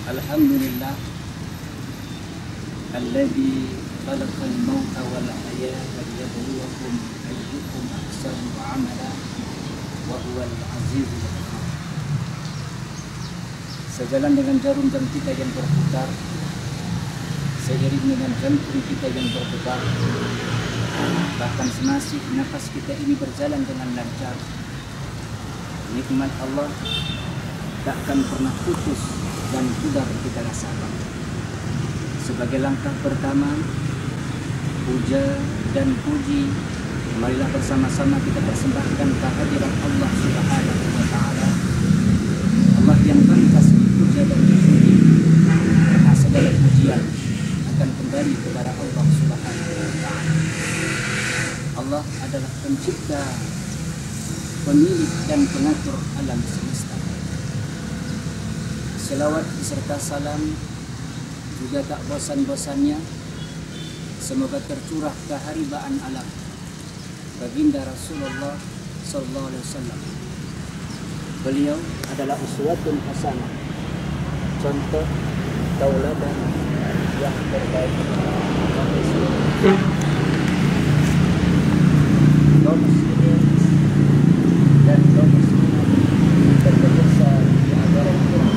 Alhamdulillah alladzi khalaqal mauta wal hayata liyabluwakum ayyukum ahsanu amala wa huwal azizul ghafur. Sejalan dengan jarum jam kita yang berputar, seiring dengan jantung kita yang berdebar, bahkan semasih nafas kita ini berjalan dengan lancar, nikmat Allah takkan pernah putus dan pudar kita rasakan. Sebagai langkah pertama, puja dan puji, marilah bersama-sama kita persembahkan kehadiran Allah Subhanahu wa Ta'ala, Allah yang pantas dipuja dan dipuji, karena segala pujian akan kembali kepada Allah Subhanahu wa Ta'ala. Allah adalah pencipta, pemilik dan pengatur alam semesta. Selawat beserta salam juga tak bosan-bosannya semoga tercurah keharibaan alam baginda Rasulullah sallallahu alaihi wasallam. Beliau adalah uswatun hasanah, contoh tauladan yang terbaik. Kaum muslimin dan kaum muslimat terbiasa di ajaran Allah.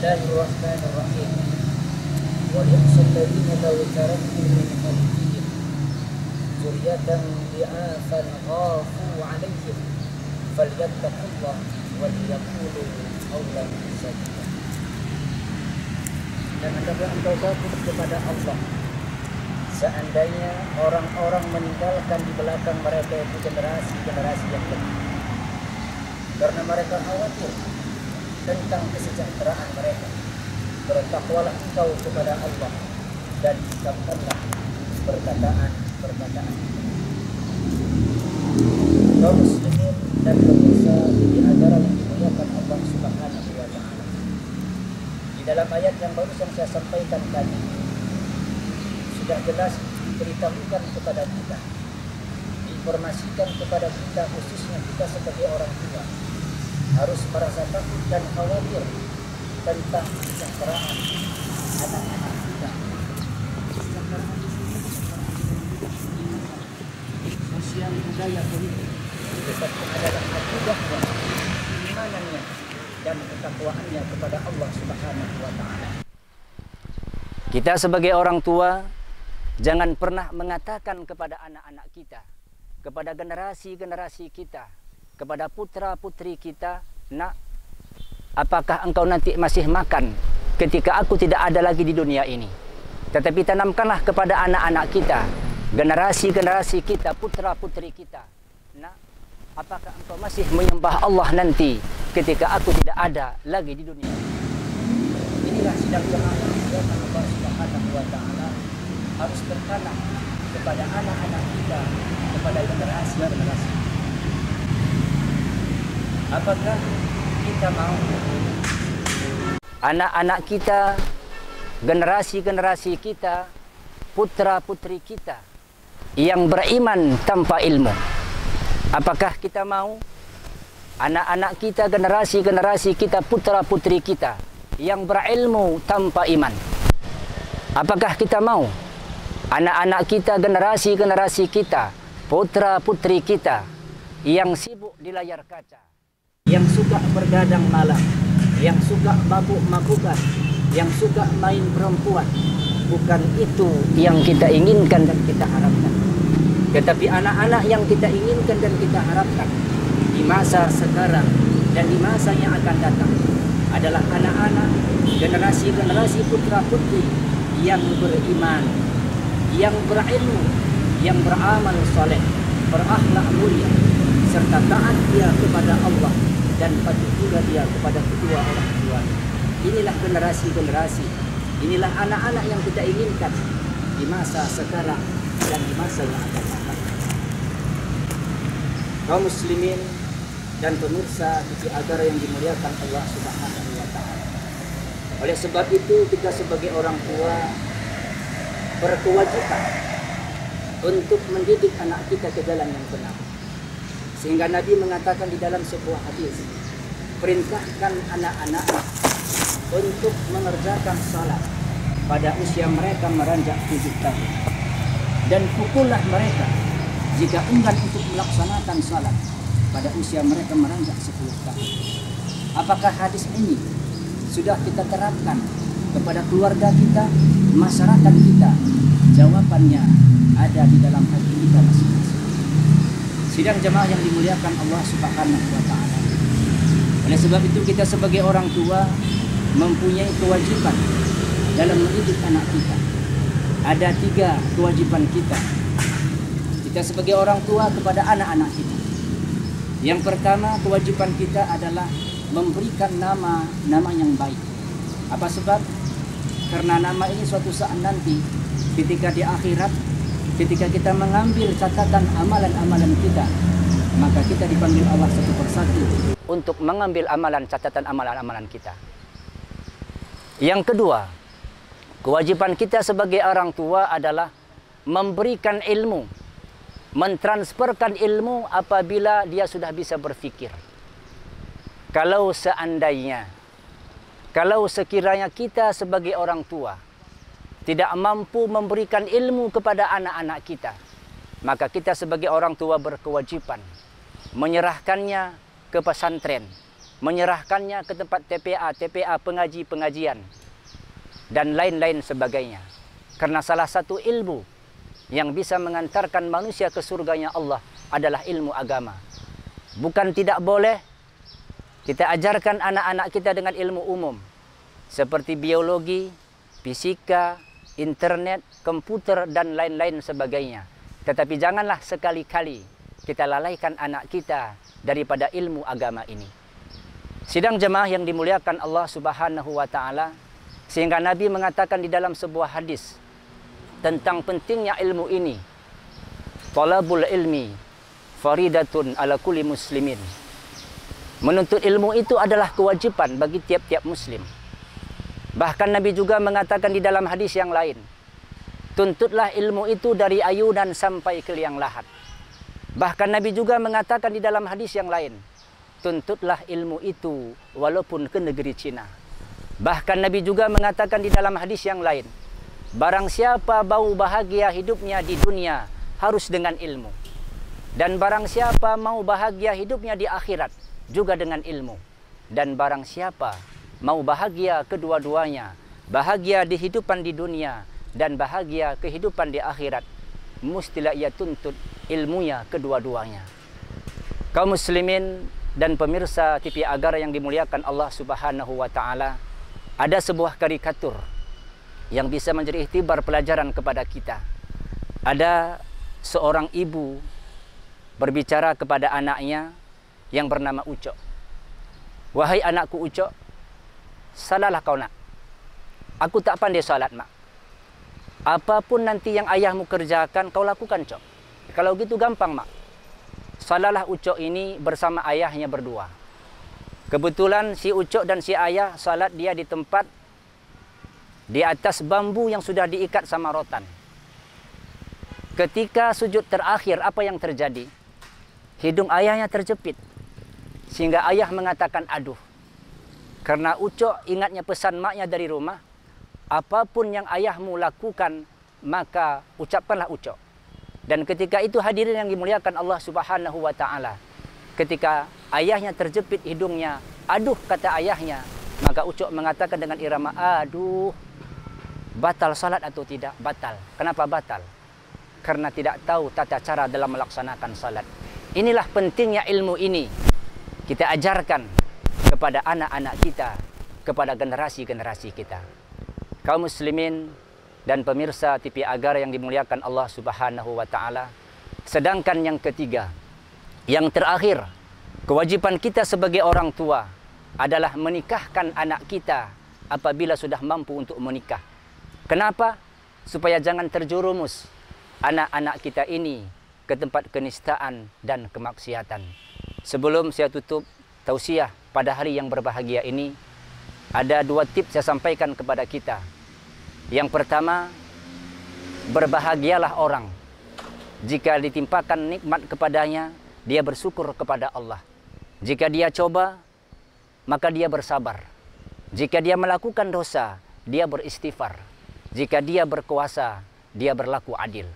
Bismillahirrahmanirrahim. Walyakhshal ladzina law taraku min khalfihim dzurriyyatan dhi'afan khafu 'alaihim falyattaqullaha wal yaqulu qawlan sadida. Dan hendaklah engkau takut kepada Allah seandainya orang-orang meninggalkan di belakang mereka itu generasi-generasi yang kedua, karena mereka khawatir tentang kesejahteraan mereka. Bertakwalah engkau kepada Allah dan ucapkanlah perkataan. Kaum muslimin dan pemirsa di ajaran yang dimuliakan Allah Subhanahu wa Ta'ala, di dalam ayat yang baru saya sampaikan tadi sudah jelas diberitahukan kepada kita, diinformasikan kepada kita, khususnya kita sebagai orang tua, harus merasa takut dan khawatir tentang kesejahteraan anak-anak kita. Sosial, budaya, politik, tetapi adalah akidahnya, imanannya, dan ketakwaannya kepada Allah Subhanahu wa Ta'ala. Kita sebagai orang tua jangan pernah mengatakan kepada anak-anak kita, kepada generasi-generasi kita, kepada putra-putri kita, nak, apakah engkau nanti masih makan ketika aku tidak ada lagi di dunia ini? Tetapi tanamkanlah kepada anak-anak kita, generasi-generasi kita, putra-putri kita, nak, apakah engkau masih menyembah Allah nanti ketika aku tidak ada lagi di dunia ini? Inilah sidang yang Allah Subhanahu wa Ta'ala harus bertanam kepada anak-anak kita, kepada generasi-generasi. Apakah kita mau anak-anak kita, generasi-generasi kita, putra-putri kita yang beriman tanpa ilmu? Apakah kita mau anak-anak kita, generasi-generasi kita, putra-putri kita yang berilmu tanpa iman? Apakah kita mau anak-anak kita, generasi-generasi kita, putra-putri kita yang sibuk di layar kaca, yang suka bergadang malam, yang suka mabuk-mabukan, yang suka main perempuan? Bukan itu yang kita inginkan dan kita harapkan. Tetapi anak-anak yang kita inginkan dan kita harapkan di masa sekarang dan di masa yang akan datang adalah anak-anak, generasi-generasi putra-putri yang beriman, yang berilmu, yang beramal soleh, berakhlak mulia, serta taat dia kepada Allah dan patuh juga dia kepada kedua orang tua. Inilah generasi-generasi, inilah anak-anak yang kita inginkan di masa sekarang dan di masa yang akan datang. Kaum muslimin dan pemirsa TV Agara yang dimuliakan Allah Subhanahu wa taala. Oleh sebab itu kita sebagai orang tua berkewajiban untuk mendidik anak kita ke jalan yang benar. Sehingga Nabi mengatakan di dalam sebuah hadis, perintahkan anak-anak untuk mengerjakan salat pada usia mereka meranjak 7 tahun. Dan pukullah mereka jika enggan untuk melaksanakan salat pada usia mereka meranjak 10 tahun. Apakah hadis ini sudah kita terapkan kepada keluarga kita, masyarakat kita? Jawabannya ada di dalam hati kita masing-masing. Sidang jemaah yang dimuliakan Allah Subhanahu wa taala. Oleh sebab itu kita sebagai orang tua mempunyai kewajiban dalam mendidik anak kita. Ada 3 kewajiban kita. Kita sebagai orang tua kepada anak-anak kita. Yang pertama, kewajiban kita adalah memberikan nama yang baik. Apa sebab? Karena nama ini suatu saat nanti ketika di akhirat, ketika kita mengambil catatan amalan-amalan kita, maka kita dipanggil Allah satu persatu untuk mengambil amalan catatan amalan-amalan kita. Yang kedua, kewajiban kita sebagai orang tua adalah memberikan ilmu, mentransferkan ilmu apabila dia sudah bisa berfikir. Kalau sekiranya kita sebagai orang tua tidak mampu memberikan ilmu kepada anak-anak kita, maka kita sebagai orang tua berkewajiban menyerahkannya ke pesantren, menyerahkannya ke tempat TPA, pengajian, dan lain-lain sebagainya. Karena salah satu ilmu yang bisa mengantarkan manusia ke surganya Allah adalah ilmu agama. Bukan tidak boleh kita ajarkan anak-anak kita dengan ilmu umum, seperti biologi, fisika, internet, komputer, dan lain-lain sebagainya. Tetapi janganlah sekali-kali kita lalaikan anak kita daripada ilmu agama ini. Sidang jemaah yang dimuliakan Allah Subhanahu wa taala, sehingga Nabi mengatakan di dalam sebuah hadis tentang pentingnya ilmu ini. Talabul ilmi faridatun ala kulli muslimin. Menuntut ilmu itu adalah kewajiban bagi tiap-tiap muslim. Bahkan Nabi juga mengatakan di dalam hadis yang lain, tuntutlah ilmu itu dari ayunan sampai ke liang lahat. Bahkan Nabi juga mengatakan di dalam hadis yang lain, tuntutlah ilmu itu walaupun ke negeri Cina. Bahkan Nabi juga mengatakan di dalam hadis yang lain, barang siapa mau bahagia hidupnya di dunia harus dengan ilmu. Dan barang siapa mau bahagia hidupnya di akhirat juga dengan ilmu. Dan barang siapa mau bahagia kedua-duanya, bahagia di kehidupan di dunia dan bahagia kehidupan di akhirat, mestilah ia tuntut ilmunya kedua-duanya. Kaum muslimin dan pemirsa TV Agara yang dimuliakan Allah Subhanahu wa taala, ada sebuah karikatur yang bisa menjadi iktibar pelajaran kepada kita. Ada seorang ibu berbicara kepada anaknya yang bernama Ucok. Wahai anakku Ucok, salahlah kau nak. Aku tak pandai salat, mak. Apapun nanti yang ayahmu kerjakan, kau lakukan, Cok. Kalau gitu gampang, mak. Salahlah Ucok ini bersama ayahnya berdua. Kebetulan si Ucok dan si ayah salat dia di tempat di atas bambu yang sudah diikat sama rotan. Ketika sujud terakhir, apa yang terjadi? Hidung ayahnya terjepit. Sehingga ayah mengatakan, aduh. Karena Ucok ingatnya pesan maknya dari rumah, apapun yang ayahmu lakukan, maka ucapkanlah Ucok. Dan ketika itu hadirin yang dimuliakan Allah Subhanahu wa taala, ketika ayahnya terjepit hidungnya, aduh kata ayahnya, maka Ucok mengatakan dengan irama, aduh, batal salat atau tidak? Batal. Kenapa batal? Karena tidak tahu tata cara dalam melaksanakan salat. Inilah pentingnya ilmu ini kita ajarkan kepada anak-anak kita, kepada generasi-generasi kita. Kaum muslimin dan pemirsa TV Agara yang dimuliakan Allah Subhanahu wa taala. Sedangkan yang ketiga, yang terakhir, kewajiban kita sebagai orang tua adalah menikahkan anak kita apabila sudah mampu untuk menikah. Kenapa? Supaya jangan terjerumus anak-anak kita ini ke tempat kenistaan dan kemaksiatan. Sebelum saya tutup tausiah pada hari yang berbahagia ini, ada 2 tips saya sampaikan kepada kita. Yang pertama, berbahagialah orang jika ditimpakan nikmat kepadanya, dia bersyukur kepada Allah. Jika dia coba, maka dia bersabar. Jika dia melakukan dosa, dia beristighfar. Jika dia berkuasa, dia berlaku adil.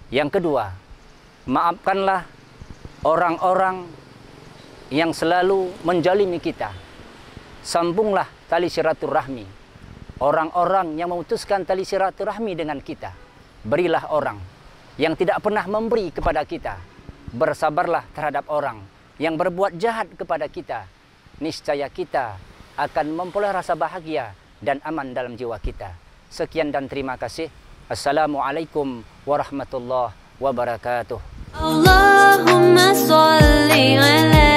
Yang kedua, maafkanlah orang-orang yang selalu menjalimi kita. Sambunglah tali silaturahmi. Orang-orang yang memutuskan tali silaturahmi dengan kita, berilah orang yang tidak pernah memberi kepada kita. Bersabarlah terhadap orang yang berbuat jahat kepada kita. Niscaya kita akan memperoleh rasa bahagia dan aman dalam jiwa kita. Sekian dan terima kasih. Assalamualaikum warahmatullahi wabarakatuh. Allahumma sholli ala